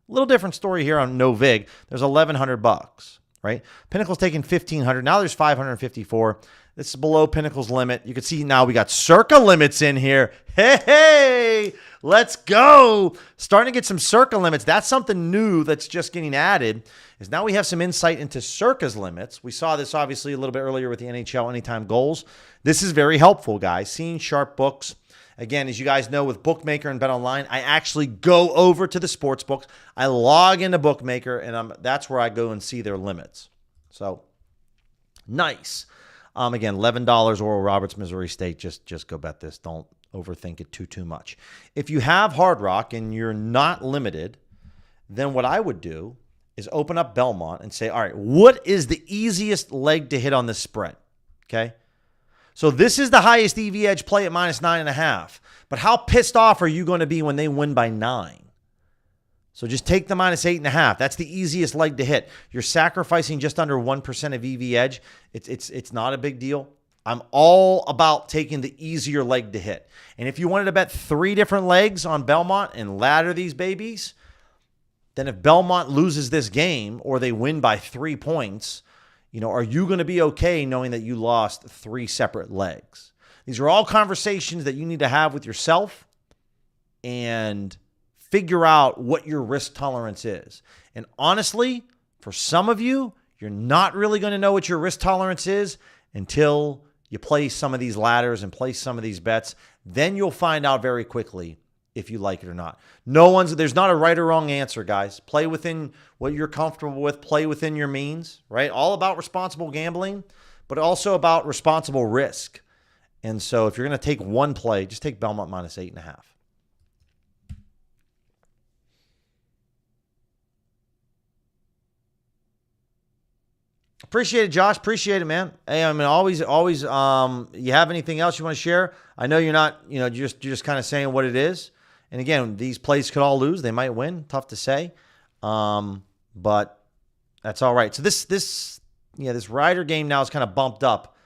Little different story here on No Vig. There's $1,100, right? Pinnacle's taking $1,500. Now there's $554. This is below Pinnacle's limit. You can see now we got circa limits in here. Hey, let's go. Starting to get some circa limits. That's something new that's just getting added. Is now we have some insight into circa's limits. We saw this obviously a little bit earlier with the NHL anytime goals. This is very helpful, guys. Seeing sharp books. Again, as you guys know, with Bookmaker and Bet Online, I actually go over to the sports books. I log into Bookmaker, and that's where I go and see their limits. So, nice. Again, $11 Oral Roberts, Missouri State. Just go bet this. Don't overthink it too much. If you have Hard Rock and you're not limited, then what I would do is open up Belmont and say, all right, what is the easiest leg to hit on this spread? Okay. So this is the highest EV edge play at -9.5. But how pissed off are you going to be when they win by 9? So just take the -8.5. That's the easiest leg to hit. You're sacrificing just under 1% of EV edge. It's not a big deal. I'm all about taking the easier leg to hit. And if you wanted to bet 3 different legs on Belmont and ladder these babies, then if Belmont loses this game or they win by 3 points, are you going to be okay knowing that you lost 3 separate legs? These are all conversations that you need to have with yourself and figure out what your risk tolerance is. And honestly, for some of you, you're not really going to know what your risk tolerance is until you play some of these ladders and play some of these bets. Then you'll find out very quickly if you like it or not. There's not a right or wrong answer, guys. Play within what you're comfortable with. Play within your means, right? All about responsible gambling, but also about responsible risk. And so if you're going to take one play, just take Belmont -8.5. Appreciate it, Josh. Appreciate it, man. Hey, I mean, always, you have anything else you want to share? I know you're not, you're just kind of saying what it is. And again, these plays could all lose. They might win. Tough to say. But that's all right. So this Rider game now is kind of bumped up.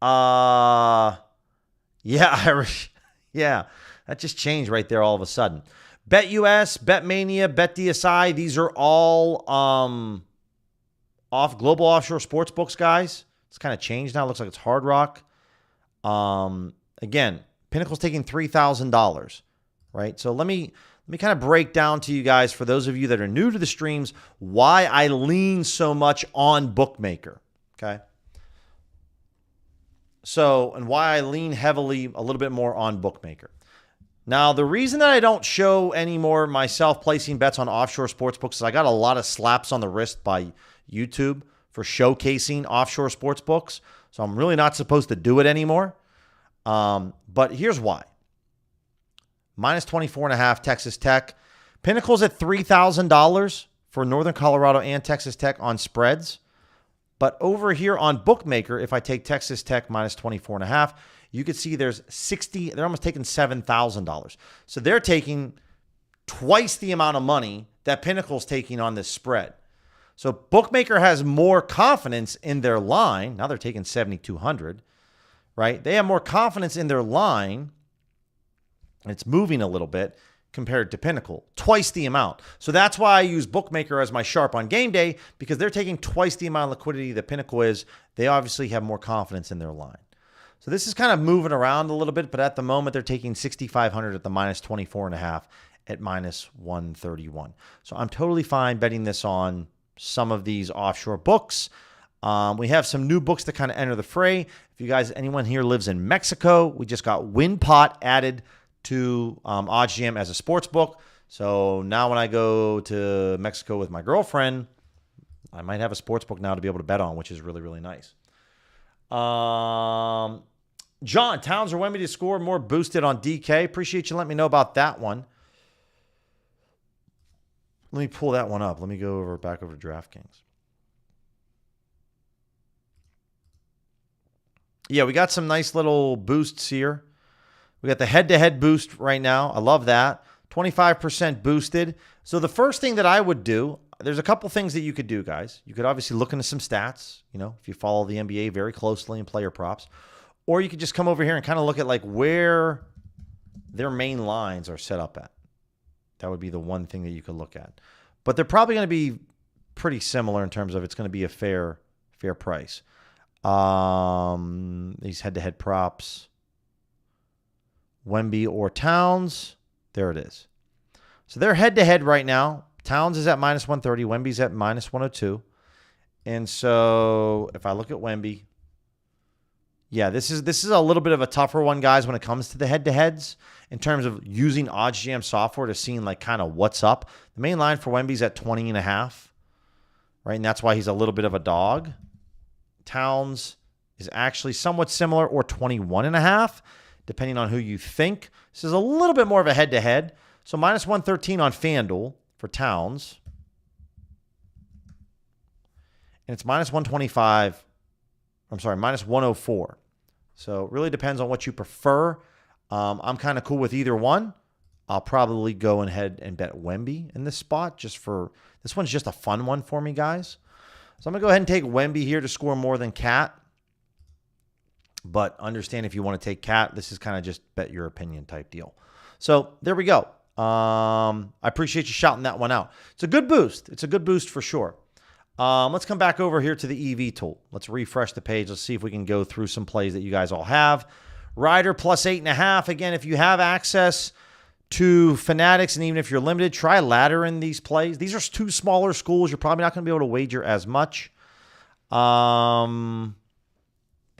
Yeah, that just changed right there all of a sudden. BetUS, BetMania, BetDSI, these are all off global offshore sports books, guys. It's kind of changed now. It looks like it's Hard Rock. Again, Pinnacle's taking $3,000, right? So let me kind of break down to you guys, for those of you that are new to the streams, why I lean so much on Bookmaker, okay? So, and why I lean heavily a little bit more on Bookmaker. Now, the reason that I don't show anymore myself placing bets on offshore sports books is I got a lot of slaps on the wrist by YouTube for showcasing offshore sports books. So I'm really not supposed to do it anymore. But here's why. -24.5 Texas Tech. Pinnacle's at $3,000 for Northern Colorado and Texas Tech on spreads. But over here on Bookmaker, if I take Texas Tech -24.5, you could see there's they're almost taking $7,000. So they're taking twice the amount of money that Pinnacle's taking on this spread. So Bookmaker has more confidence in their line. Now they're taking 7,200, right? They have more confidence in their line. It's moving a little bit compared to Pinnacle, twice the amount. So that's why I use Bookmaker as my sharp on game day, because they're taking twice the amount of liquidity that Pinnacle is. They obviously have more confidence in their line. So this is kind of moving around a little bit, but at the moment they're taking 6,500 at the -24.5 at -131. So I'm totally fine betting this on some of these offshore books. We have some new books that kind of enter the fray. If you guys, anyone here lives in Mexico, we just got WinPot added to OddsJam as a sports book. So now when I go to Mexico with my girlfriend, I might have a sports book now to be able to bet on, which is really, really nice. John, Towns or Wemby to score more boosted on DK. Appreciate you letting me know about that one. Let me pull that one up. Let me go back over to DraftKings. Yeah, we got some nice little boosts here. We got the head-to-head boost right now. I love that. 25% boosted. So the first thing that I would do, there's a couple things that you could do, guys. You could obviously look into some stats, if you follow the NBA very closely and player props. Or you could just come over here and kind of look at like where their main lines are set up at. That would be the one thing that you could look at. But they're probably going to be pretty similar in terms of it's going to be a fair price. These head-to-head props. Wemby or Towns. There it is. So they're head-to-head right now. Towns is at -130. Wemby's at -102. And so if I look at Wemby, yeah, this is a little bit of a tougher one, guys, when it comes to the head-to-heads in terms of using OddsJam software to see like kind of what's up. The main line for Wemby's at 20.5, right? And that's why he's a little bit of a dog. Towns is actually somewhat similar, or 21.5, depending on who you think. This is a little bit more of a head-to-head. So minus 113 on FanDuel for Towns. And it's minus 125. I'm sorry, minus 104. So it really depends on what you prefer. I'm kind of cool with either one. I'll probably go ahead and bet Wemby in this spot. This one's just a fun one for me, guys. So I'm going to go ahead and take Wemby here to score more than Cat. But understand, if you want to take Cat, this is kind of just bet your opinion type deal. So there we go. I appreciate you shouting that one out. It's a good boost. It's a good boost for sure. Let's come back over here to the EV tool. Let's refresh the page. Let's see if we can go through some plays that you guys all have. Ryder plus 8.5. Again, if you have access to Fanatics, and even if you're limited, try ladder in these plays. These are two smaller schools. You're probably not going to be able to wager as much. But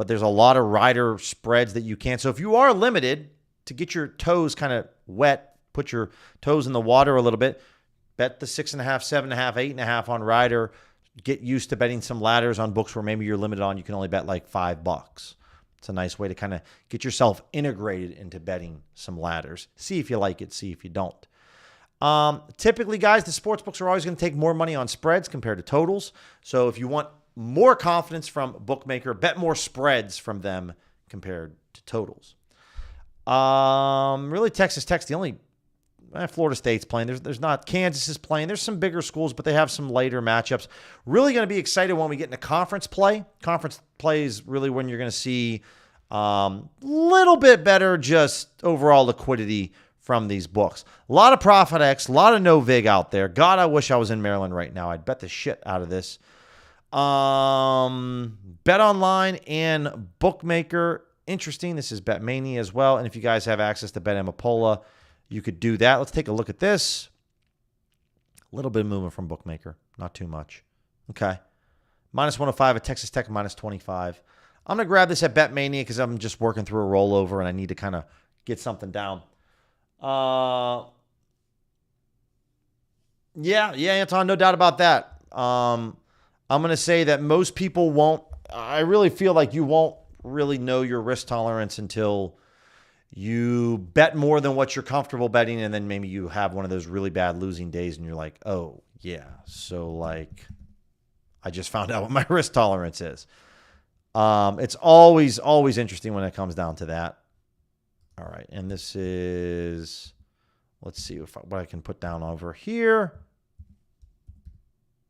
there's a lot of Ryder spreads that you can. So if you are limited, to get your toes kind of wet, put your toes in the water a little bit, bet the 6.5, 7.5, 8.5 on Ryder. Get used to betting some ladders on books where maybe you're limited on. You can only bet like $5. It's a nice way to kind of get yourself integrated into betting some ladders. See if you like it, see if you don't. Typically, guys, the sports books are always going to take more money on spreads compared to totals. So if you want more confidence from bookmaker, bet more spreads from them compared to totals. Really, Texas Tech's the only. Florida State's playing. There's not. Kansas is playing. There's some bigger schools, but they have some later matchups. Really going to be excited when we get into conference play. Conference play is really when you're going to see little bit better just overall liquidity from these books. A lot of Profit X, a lot of no vig out there. God, I wish I was in Maryland right now. I'd bet the shit out of this. Bet Online and Bookmaker. Interesting. This is BetMania as well. And if you guys have access to Bet Amapola, you could do that. Let's take a look at this. A little bit of movement from Bookmaker. Not too much. Okay. Minus 105 at Texas Tech, minus 25. I'm going to grab this at BetMania because I'm just working through a rollover and I need to kind of get something down. Yeah, Anton, no doubt about that. I'm going to say that most people won't. I really feel like you won't really know your risk tolerance until you bet more than what you're comfortable betting, and then maybe you have one of those really bad losing days and you're like, oh, yeah. So, like, I just found out what my risk tolerance is. It's always interesting when it comes down to that. All right, and this is, let's see what I can put down over here.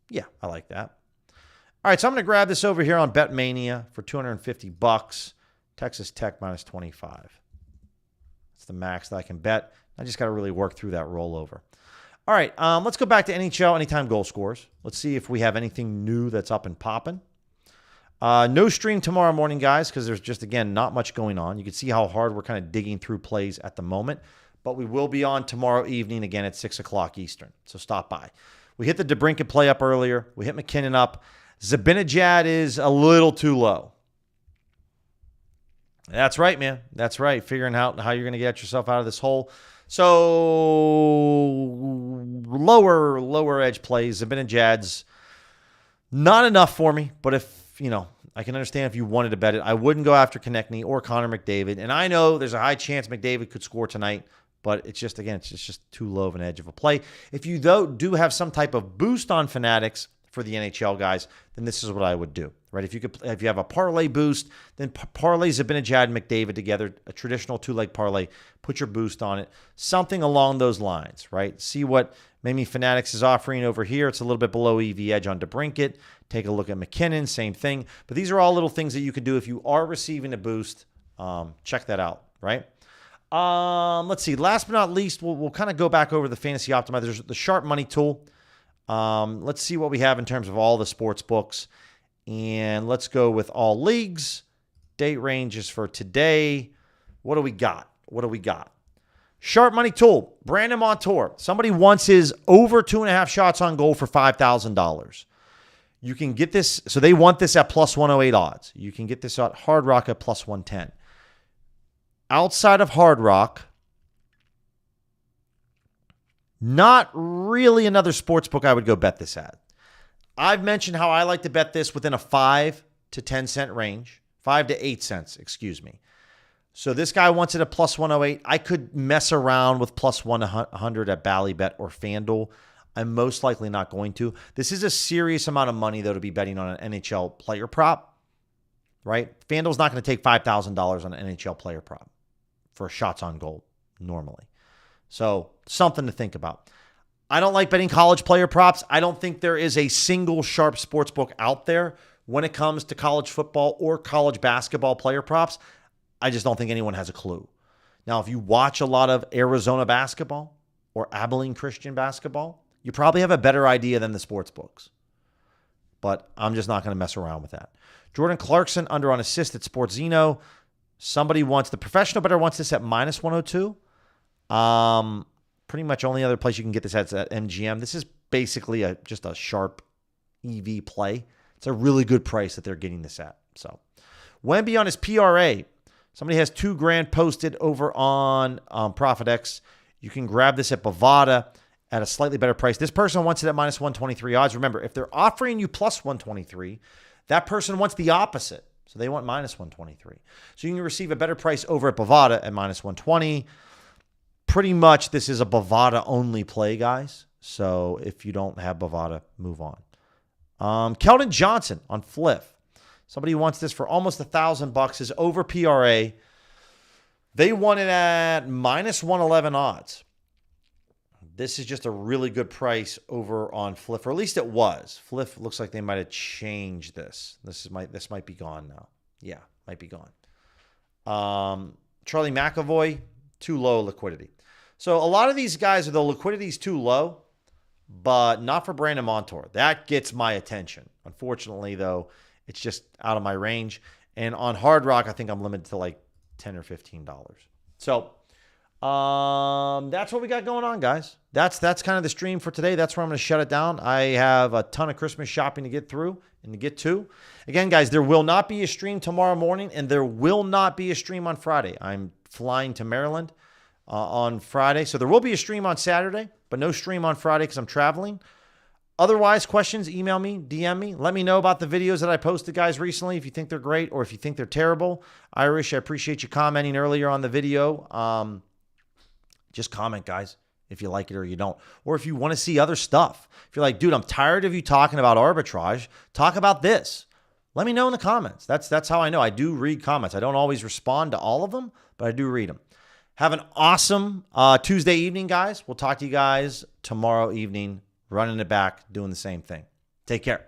Yeah, I like that. All right, so I'm going to grab this over here on BetMania for $250. Texas Tech minus 25. That's the max that I can bet. I just got to really work through that rollover. All right, let's go back to NHL anytime goal scores. Let's see if we have anything new that's up and popping. No stream tomorrow morning, guys, because there's just, again, not much going on. You can see how hard we're kind of digging through plays at the moment. But we will be on tomorrow evening again at 6 o'clock Eastern. So stop by. We hit the DeBrincat play up earlier. We hit McKinnon up. Zibanejad is a little too low. That's right, man. That's right. Figuring out how you're going to get yourself out of this hole. So lower edge plays. Zibanejad's not enough for me. But if, I can understand if you wanted to bet it. I wouldn't go after Konechny or Connor McDavid. And I know there's a high chance McDavid could score tonight. But it's just, again, it's just too low of an edge of a play. If you, though, do have some type of boost on Fanatics for the NHL guys, then this is what I would do, right? If you have a parlay boost, then parlay Zibanejad and McDavid together, a traditional two-leg parlay, put your boost on it, something along those lines, right? See what maybe Fanatics is offering over here. It's a little bit below EV edge on DeBrincat. Take a look at McKinnon, same thing. But these are all little things that you could do if you are receiving a boost. Check that out, right? Let's see. Last but not least, we'll kind of go back over the fantasy optimizers, the sharp money tool. Let's see what we have in terms of all the sports books. And let's go with all leagues. Date ranges for today. What do we got? Sharp money tool. Brandon Montour. Somebody wants his over 2.5 shots on goal for $5,000. You can get this. So they want this at plus 108 odds. You can get this at Hard Rock at plus 110. Outside of Hard Rock, not really another sports book I would go bet this at. I've mentioned how I like to bet this within a 5 to 10 cent range. 5 to 8 cents, excuse me. So this guy wants it at plus 108. I could mess around with plus 100 at Ballybet or FanDuel. I'm most likely not going to. This is a serious amount of money, though, to be betting on an NHL player prop, right? FanDuel's not going to take $5,000 on an NHL player prop for shots on goal normally. So something to think about. I don't like betting college player props. I don't think there is a single sharp sports book out there when it comes to college football or college basketball player props. I just don't think anyone has a clue. Now, if you watch a lot of Arizona basketball or Abilene Christian basketball, you probably have a better idea than the sports books. But I'm just not going to mess around with that. Jordan Clarkson under on assist at SportsZeno. Somebody wants, the professional bettor wants this at minus 102. Pretty much only other place you can get this at is at MGM. This is basically just a sharp EV play. It's a really good price that they're getting this at. So Wemby on his PRA. Somebody has $2,000 posted over on ProfitX. You can grab this at Bovada at a slightly better price. This person wants it at minus 123 odds. Remember, if they're offering you plus 123, that person wants the opposite. So they want minus 123. So you can receive a better price over at Bovada at minus 120. Pretty much this is a Bovada only play, guys. So if you don't have Bovada, move on. Keldon Johnson on Fliff. Somebody wants this for almost $1,000. Is over PRA. They want it at minus 111 odds. This is just a really good price over on Fliff, or at least it was. Fliff looks like they might have changed this. This might be gone now. Yeah, might be gone. Charlie McAvoy, too low liquidity. So a lot of these guys, the liquidity is too low, but not for Brandon Montour. That gets my attention. Unfortunately, though, it's just out of my range. And on Hard Rock, I think I'm limited to like $10 or $15. So that's what we got going on, guys. That's kind of the stream for today. That's where I'm going to shut it down. I have a ton of Christmas shopping to get through and to get to. Again, guys, there will not be a stream tomorrow morning, and there will not be a stream on Friday. I'm flying to Maryland on Friday. So there will be a stream on Saturday, but no stream on Friday because I'm traveling. Otherwise, questions, email me, DM me. Let me know about the videos that I posted, guys, recently, if you think they're great or if you think they're terrible. Irish, I appreciate you commenting earlier on the video. Just comment, guys, if you like it or you don't. Or if you want to see other stuff. If you're like, dude, I'm tired of you talking about arbitrage. Talk about this. Let me know in the comments. That's how I know. I do read comments. I don't always respond to all of them, but I do read them. Have an awesome Tuesday evening, guys. We'll talk to you guys tomorrow evening, running it back, doing the same thing. Take care.